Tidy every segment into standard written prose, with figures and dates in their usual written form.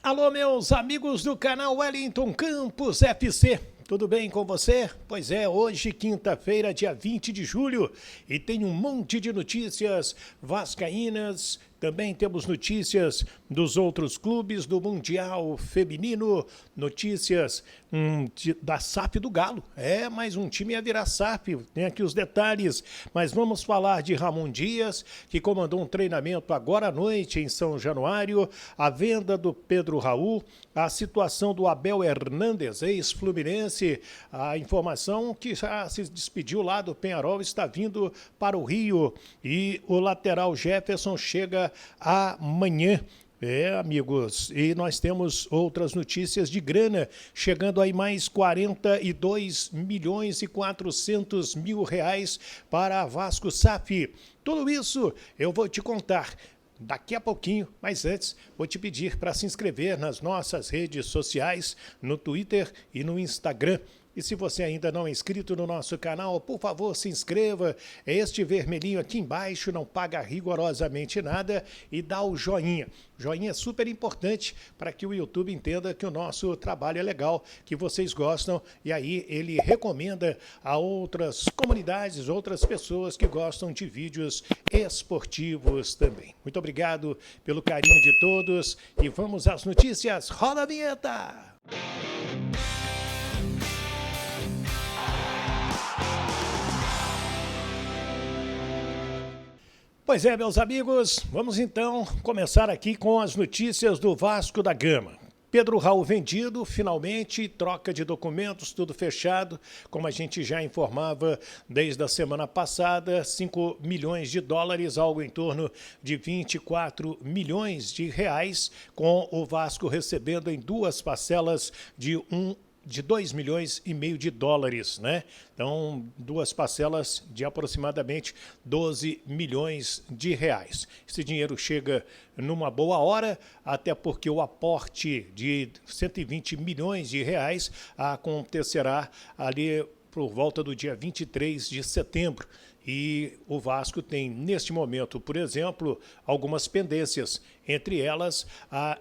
Alô, meus amigos do canal Wellington Campos FC. Tudo bem com você? Pois é, hoje, quinta-feira, dia 20 de julho, e tem um monte de notícias vascaínas. Também temos notícias dos outros clubes do Mundial Feminino, notícias da SAF do Galo. Mais um time ia virar SAF, tem aqui os detalhes. Mas vamos falar de Ramon Dias, que comandou um treinamento agora à noite em São Januário, a venda do Pedro Raul, a situação do Abel Hernandes, ex-Fluminense, a informação que já se despediu lá do Peñarol está vindo para o Rio, e o lateral Jefferson chega amanhã. Amigos, e nós temos outras notícias de grana, chegando aí mais 42 milhões e 400 mil reais para a Vasco SAF. Tudo isso eu vou te contar daqui a pouquinho, mas antes vou te pedir para se inscrever nas nossas redes sociais, no Twitter e no Instagram. E se você ainda não é inscrito no nosso canal, por favor, se inscreva. Este vermelhinho aqui embaixo não paga rigorosamente nada e dá o joinha. Joinha é super importante para que o YouTube entenda que o nosso trabalho é legal, que vocês gostam, e aí ele recomenda a outras comunidades, outras pessoas que gostam de vídeos esportivos também. Muito obrigado pelo carinho de todos e vamos às notícias. Roda a vinheta! Pois é, meus amigos, vamos então começar aqui com as notícias do Vasco da Gama. Pedro Raul vendido, finalmente, troca de documentos, tudo fechado, como a gente já informava desde a semana passada, 5 milhões de dólares, algo em torno de 24 milhões de reais, com o Vasco recebendo em duas parcelas de 2 milhões e meio de dólares, né? Então, duas parcelas de aproximadamente 12 milhões de reais. Esse dinheiro chega numa boa hora, até porque o aporte de 120 milhões de reais acontecerá ali por volta do dia 23 de setembro. E o Vasco tem, neste momento, por exemplo, algumas pendências, entre elas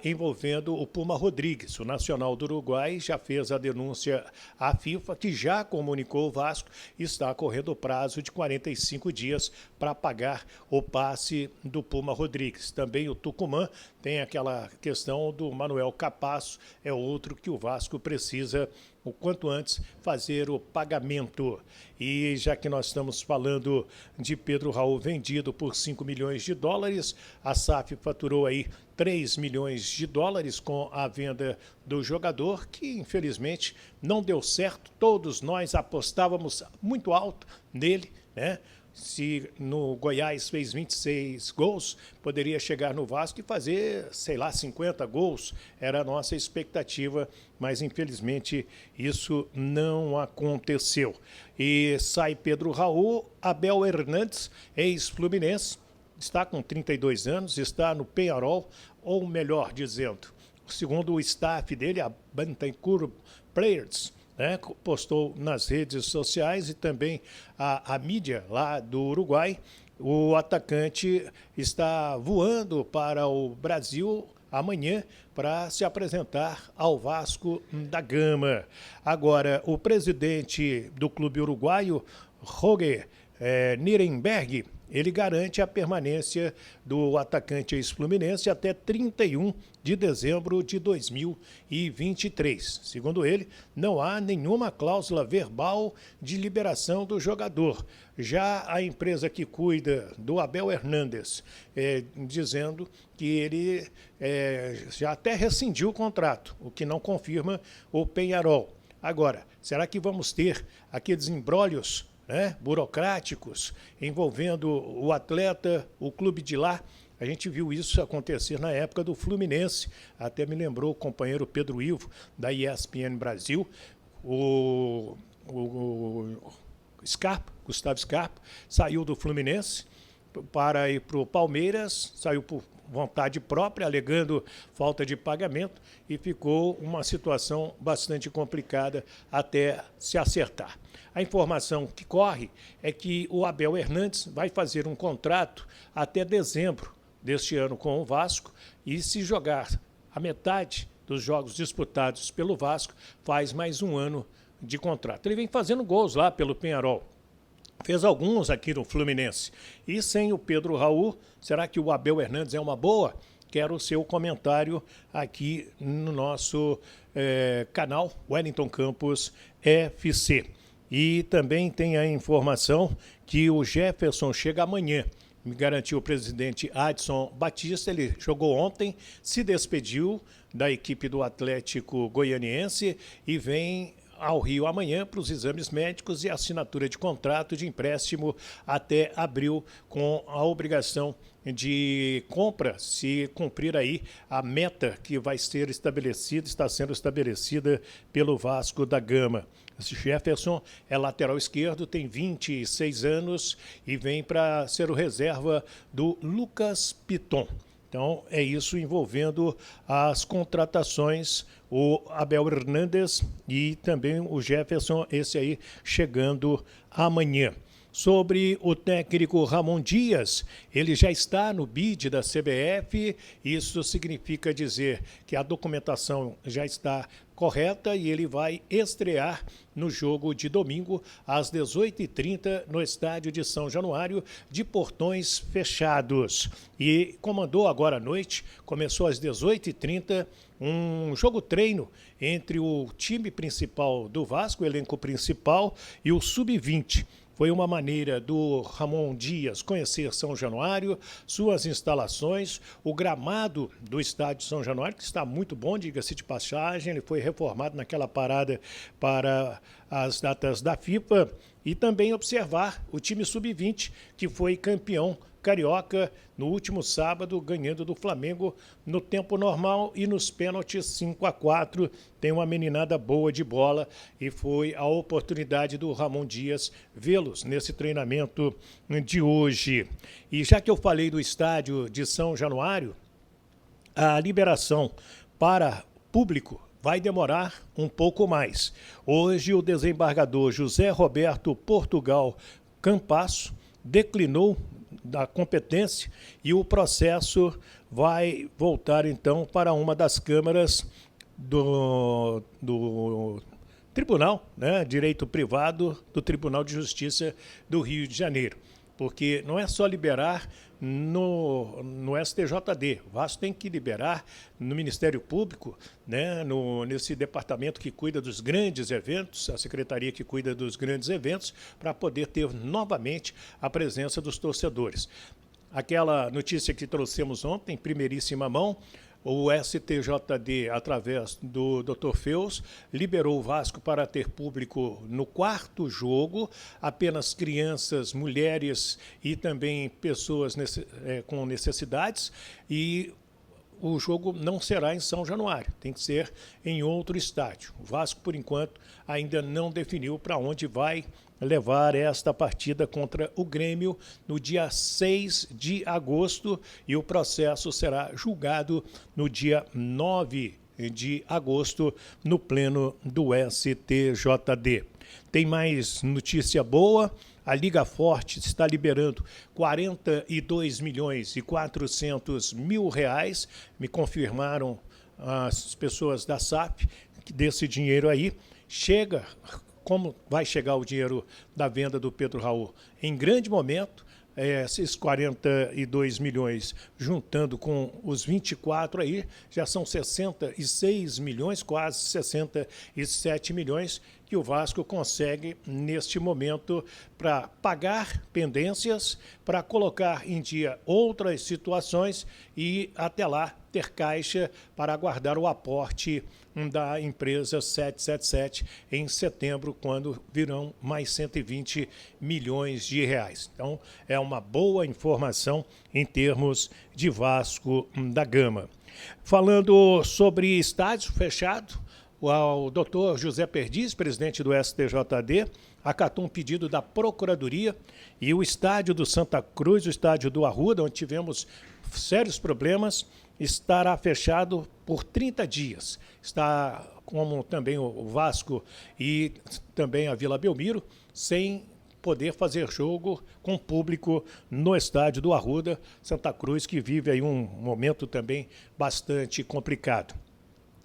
envolvendo o Puma Rodrigues. O Nacional do Uruguai já fez a denúncia à FIFA, que já comunicou o Vasco e está correndo o prazo de 45 dias para pagar o passe do Puma Rodrigues. Também o Tucumã tem aquela questão do Manuel Capasso, é outro que o Vasco precisa o quanto antes fazer o pagamento. E já que nós estamos falando de Pedro Raul vendido por 5 milhões de dólares, a SAF faturou aí 3 milhões de dólares com a venda do jogador, que infelizmente não deu certo. Todos nós apostávamos muito alto nele, né? Se no Goiás fez 26 gols, poderia chegar no Vasco e fazer, sei lá, 50 gols. Era a nossa expectativa, mas infelizmente isso não aconteceu. E sai Pedro Raul, Abel Hernandes, ex-Fluminense, está com 32 anos, está no Peñarol, ou melhor dizendo, segundo o staff dele, a Bantancur Players, postou nas redes sociais e também a mídia lá do Uruguai, o atacante está voando para o Brasil amanhã para se apresentar ao Vasco da Gama. Agora, o presidente do clube uruguaio, Roger Nirenberg, ele garante a permanência do atacante ex-fluminense até 31 de dezembro de 2023. Segundo ele, não há nenhuma cláusula verbal de liberação do jogador. Já a empresa que cuida do Abel Hernandes, dizendo que ele já até rescindiu o contrato, o que não confirma o Peñarol. Agora, será que vamos ter aqueles imbrólios burocráticos envolvendo o atleta, o clube de lá? A gente viu isso acontecer na época do Fluminense, até me lembrou o companheiro Pedro Ivo, da ESPN Brasil, o Gustavo Scarpa, saiu do Fluminense para ir para o Palmeiras, saiu por vontade própria, alegando falta de pagamento, e ficou uma situação bastante complicada até se acertar. A informação que corre é que o Abel Hernandes vai fazer um contrato até dezembro deste ano com o Vasco, e se jogar a metade dos jogos disputados pelo Vasco, faz mais um ano de contrato. Ele vem fazendo gols lá pelo Peñarol. Fez alguns aqui no Fluminense. E sem o Pedro Raul, será que o Abel Hernandes é uma boa? Quero o seu comentário aqui no nosso canal Wellington Campos FC. E também tem a informação que o Jefferson chega amanhã. Me garantiu o presidente Adson Batista, ele jogou ontem, se despediu da equipe do Atlético Goianiense e vem ao Rio amanhã para os exames médicos e assinatura de contrato de empréstimo até abril, com a obrigação de compra, se cumprir aí a meta que vai ser estabelecida, está sendo estabelecida pelo Vasco da Gama. Esse Jefferson é lateral esquerdo, tem 26 anos e vem para ser o reserva do Lucas Piton. Então, é isso envolvendo as contratações, o Abel Hernandes e também o Jefferson, esse aí chegando amanhã. Sobre o técnico Ramon Dias, ele já está no bid da CBF, isso significa dizer que a documentação já está correta e ele vai estrear no jogo de domingo às 18h30 no estádio de São Januário, de portões fechados. E comandou agora à noite, começou às 18h30, um jogo-treino entre o time principal do Vasco, o elenco principal, e o Sub-20. Foi uma maneira do Ramon Dias conhecer São Januário, suas instalações, o gramado do estádio São Januário, que está muito bom, diga-se de passagem, ele foi reformado naquela parada para as datas da FIFA, e também observar o time Sub-20, que foi campeão carioca no último sábado, ganhando do Flamengo no tempo normal e nos pênaltis 5-4. Tem uma meninada boa de bola e foi a oportunidade do Ramon Dias vê-los nesse treinamento de hoje. E já que eu falei do estádio de São Januário, a liberação para público vai demorar um pouco mais. Hoje, o desembargador José Roberto Portugal Campasso declinou da competência e o processo vai voltar então para uma das câmaras do Tribunal, né, Direito Privado do Tribunal de Justiça do Rio de Janeiro. Porque não é só liberar no STJD, o Vasco tem que liberar no Ministério Público, né, nesse departamento que cuida dos grandes eventos, a secretaria que cuida dos grandes eventos, para poder ter novamente a presença dos torcedores. Aquela notícia que trouxemos ontem, em primeiríssima mão, o STJD, através do Dr. Feus, liberou o Vasco para ter público no quarto jogo, apenas crianças, mulheres e também pessoas com necessidades, e o jogo não será em São Januário, tem que ser em outro estádio. O Vasco, por enquanto, ainda não definiu para onde vai levar esta partida contra o Grêmio no dia 6 de agosto e o processo será julgado no dia 9 de agosto no pleno do STJD. Tem mais notícia boa. A Liga Forte está liberando 42 milhões e 400 mil reais. Me confirmaram as pessoas da SAP que desse dinheiro aí chega. Como vai chegar o dinheiro da venda do Pedro Raul? Em grande momento, esses 42 milhões, juntando com os 24 aí, já são 66 milhões, quase 67 milhões, que o Vasco consegue, neste momento, para pagar pendências, para colocar em dia outras situações e, até lá, ter caixa para aguardar o aporte da empresa 777 em setembro, quando virão mais 120 milhões de reais. Então, é uma boa informação em termos de Vasco da Gama. Falando sobre estádio fechado, o doutor José Perdiz, presidente do STJD, acatou um pedido da Procuradoria e o estádio do Santa Cruz, o estádio do Arruda, onde tivemos sérios problemas, estará fechado por 30 dias. Está, como também o Vasco e também a Vila Belmiro, sem poder fazer jogo com público no estádio do Arruda, Santa Cruz, que vive aí um momento também bastante complicado.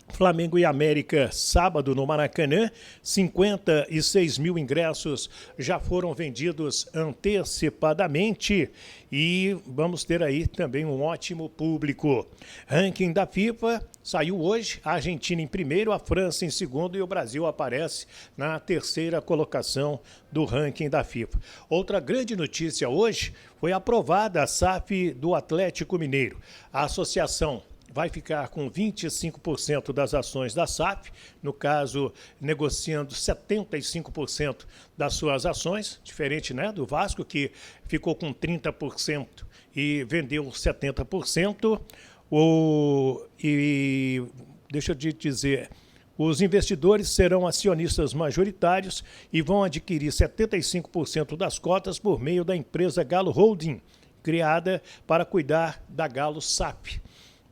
Flamengo e América, sábado no Maracanã, 56 mil ingressos já foram vendidos antecipadamente e vamos ter aí também um ótimo público. Ranking da FIFA saiu hoje, a Argentina em primeiro, a França em segundo e o Brasil aparece na terceira colocação do ranking da FIFA. Outra grande notícia hoje foi aprovada a SAF do Atlético Mineiro. A associação vai ficar com 25% das ações da SAF, no caso, negociando 75% das suas ações, diferente, né, do Vasco, que ficou com 30% e vendeu 70%. E deixa eu te dizer, os investidores serão acionistas majoritários e vão adquirir 75% das cotas por meio da empresa Galo Holding, criada para cuidar da Galo SAF.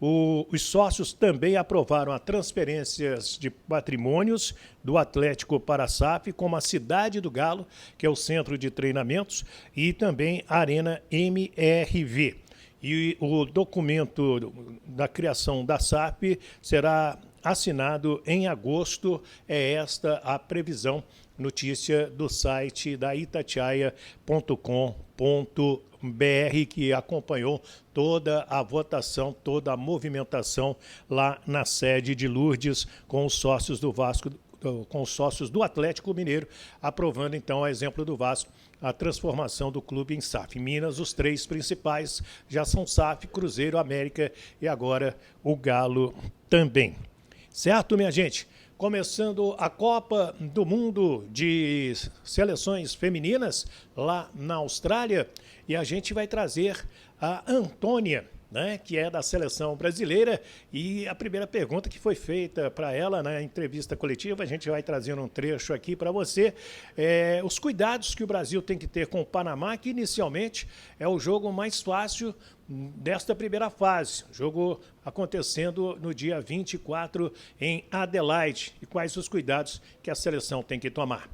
Os sócios também aprovaram as transferências de patrimônios do Atlético para a SAF, como a Cidade do Galo, que é o centro de treinamentos, e também a Arena MRV. E o documento da criação da SAF será assinado em agosto, é esta a previsão, notícia do site da itatiaia.com.br, que acompanhou toda a votação, toda a movimentação lá na sede de Lourdes com os sócios do Vasco, com os sócios do Atlético Mineiro, aprovando então, a exemplo do Vasco, a transformação do clube em SAF. Em Minas, os três principais já são SAF, Cruzeiro, América e agora o Galo também. Certo, minha gente? Começando a Copa do Mundo de Seleções Femininas lá na Austrália, e a gente vai trazer a Antônia, né, que é da seleção brasileira, e a primeira pergunta que foi feita para ela na entrevista coletiva, a gente vai trazendo um trecho aqui para você, os cuidados que o Brasil tem que ter com o Panamá, que inicialmente é o jogo mais fácil desta primeira fase, jogo acontecendo no dia 24 em Adelaide, e quais os cuidados que a seleção tem que tomar?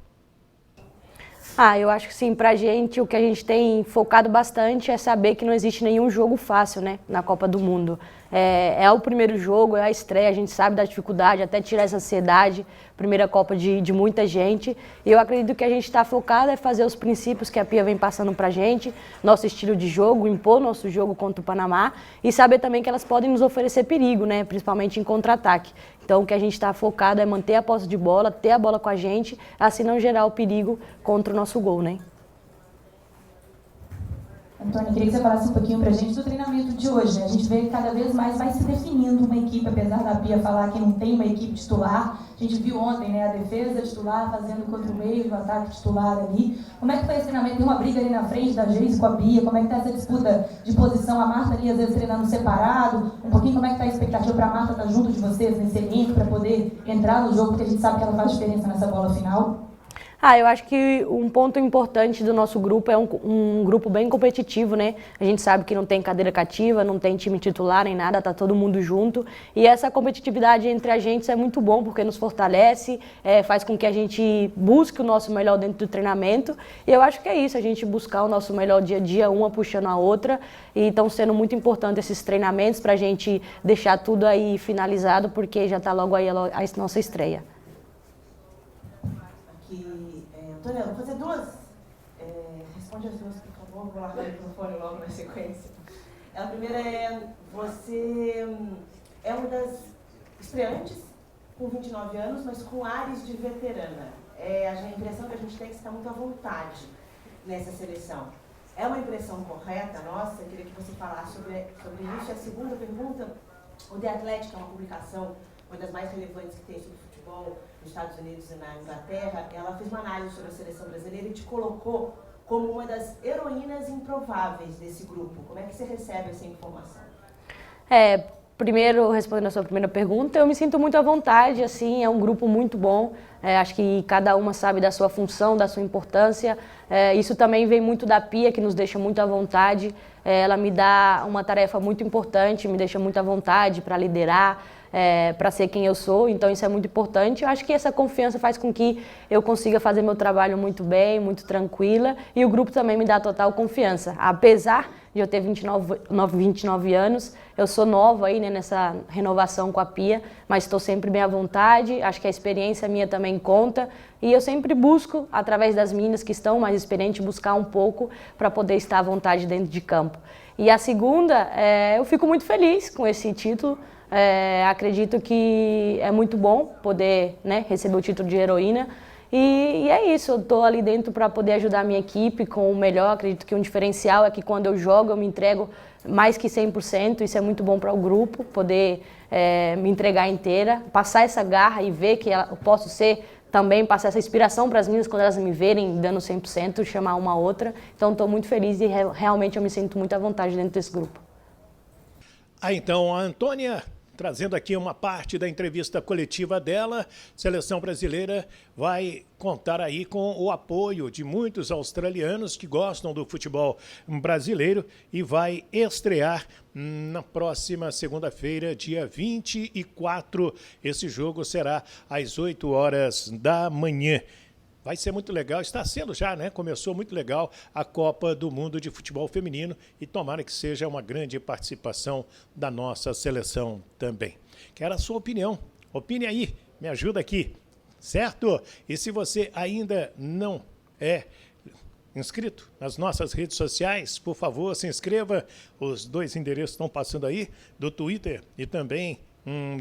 Eu acho que sim, pra gente o que a gente tem focado bastante é saber que não existe nenhum jogo fácil, né, na Copa do Mundo. É o primeiro jogo, é a estreia, a gente sabe da dificuldade, até tirar essa ansiedade, primeira Copa de muita gente. E eu acredito que a gente está focado é fazer os princípios que a Pia vem passando pra gente, nosso estilo de jogo, impor nosso jogo contra o Panamá e saber também que elas podem nos oferecer perigo, né, principalmente em contra-ataque. Então o que a gente está focado é manter a posse de bola, ter a bola com a gente, assim não gerar o perigo contra o nosso gol, né? Antônia, queria que você falasse um pouquinho pra gente do treinamento de hoje. A gente vê que cada vez mais vai se definindo uma equipe, apesar da Pia falar que não tem uma equipe titular. A gente viu ontem, né, a defesa titular fazendo contra o meio, o ataque titular ali. Como é que foi esse treinamento? Tem uma briga ali na frente da Geise com a Pia? Como é que tá essa disputa de posição? A Marta ali às vezes treinando separado. Um pouquinho como é que tá a expectativa pra Marta estar junto de vocês nesse elenco, para poder entrar no jogo, porque a gente sabe que ela faz diferença nessa bola final? Eu acho que um ponto importante do nosso grupo é um grupo bem competitivo, né? A gente sabe que não tem cadeira cativa, não tem time titular nem nada, tá todo mundo junto. E essa competitividade entre a gente é muito bom, porque nos fortalece, faz com que a gente busque o nosso melhor dentro do treinamento. E eu acho que é isso, a gente buscar o nosso melhor dia a dia, uma puxando a outra. E estão sendo muito importantes esses treinamentos pra gente deixar tudo aí finalizado, porque já tá logo aí a nossa estreia. Antônia, vou fazer duas. Responde as duas, por favor. Vou largar o microfone logo na sequência. A primeira é: você é uma das estreantes, com 29 anos, mas com ares de veterana. A impressão que a gente tem é que você está muito à vontade nessa seleção. É uma impressão correta nossa? Eu queria que você falasse sobre isso. E a segunda pergunta: o The Athletic é uma publicação, uma das mais relevantes que tem sobre futebol nos Estados Unidos e na Inglaterra. Ela fez uma análise sobre a seleção brasileira e te colocou como uma das heroínas improváveis desse grupo. Como é que você recebe essa informação? Primeiro, respondendo a sua primeira pergunta, eu me sinto muito à vontade, assim, é um grupo muito bom, acho que cada uma sabe da sua função, da sua importância, isso também vem muito da Pia, que nos deixa muito à vontade, ela me dá uma tarefa muito importante, me deixa muito à vontade para liderar, para ser quem eu sou, então isso é muito importante. Eu acho que essa confiança faz com que eu consiga fazer meu trabalho muito bem, muito tranquila, e o grupo também me dá total confiança. Apesar de eu ter 29 anos, eu sou nova aí, né, nessa renovação com a Pia, mas estou sempre bem à vontade, acho que a experiência minha também conta, e eu sempre busco, através das meninas que estão mais experientes, buscar um pouco para poder estar à vontade dentro de campo. E a segunda, eu fico muito feliz com esse título. Acredito que é muito bom poder, né, receber o título de heroína. E é isso, eu estou ali dentro para poder ajudar a minha equipe com o melhor. Acredito que um diferencial é que quando eu jogo eu me entrego mais que 100%. Isso é muito bom para o grupo, poder me entregar inteira, passar essa garra e ver que eu posso ser também, passar essa inspiração para as meninas quando elas me verem dando 100%, chamar uma outra. Então estou muito feliz e realmente eu me sinto muito à vontade dentro desse grupo. Então, a Antônia, trazendo aqui uma parte da entrevista coletiva dela, seleção brasileira vai contar aí com o apoio de muitos australianos que gostam do futebol brasileiro e vai estrear na próxima segunda-feira, dia 24. Esse jogo será às 8 horas da manhã. Vai ser muito legal, está sendo já, né? Começou muito legal a Copa do Mundo de Futebol Feminino e tomara que seja uma grande participação da nossa seleção também. Quero a sua opinião. Opine aí, me ajuda aqui, certo? E se você ainda não é inscrito nas nossas redes sociais, por favor, se inscreva. Os 2 endereços estão passando aí, do Twitter e também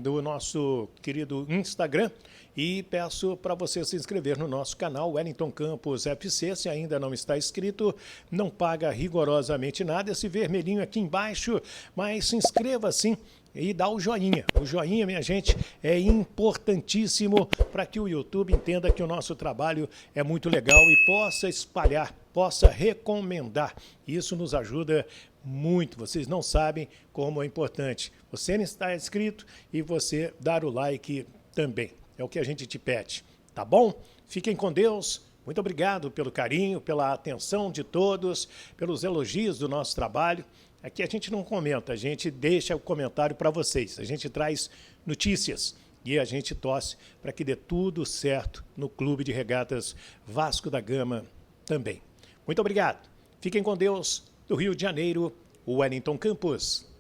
do nosso querido Instagram, e peço para você se inscrever no nosso canal Wellington Campos FC. Se ainda não está inscrito, não paga rigorosamente nada, esse vermelhinho aqui embaixo, mas se inscreva sim e dá o joinha. O joinha, minha gente, é importantíssimo para que o YouTube entenda que o nosso trabalho é muito legal e possa espalhar, possa recomendar. Isso nos ajuda muito. Vocês não sabem como é importante você estar inscrito e você dar o like também. É o que a gente te pede, tá bom? Fiquem com Deus. Muito obrigado pelo carinho, pela atenção de todos, pelos elogios do nosso trabalho. Aqui a gente não comenta, a gente deixa o comentário para vocês. A gente traz notícias e a gente torce para que dê tudo certo no Clube de Regatas Vasco da Gama também. Muito obrigado. Fiquem com Deus. Do Rio de Janeiro, Wellington Campos.